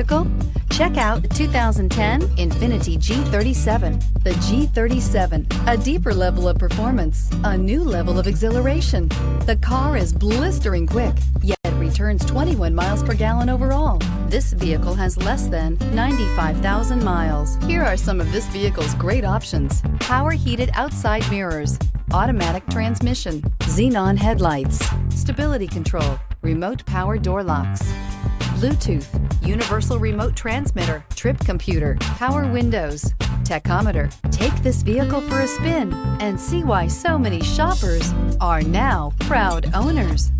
vehicle? Check out the 2010 INFINITI G37. The G37, a deeper level of performance, a new level of exhilaration. The car is blistering quick, yet returns 21 miles per gallon overall. This vehicle has less than 95,000 miles. Here are some of this vehicle's great options: power heated outside mirrors, automatic transmission, xenon headlights, stability control, remote power door locks, Bluetooth, universal remote transmitter, trip computer, power windows, tachometer. Take this vehicle for a spin and see why so many shoppers are now proud owners.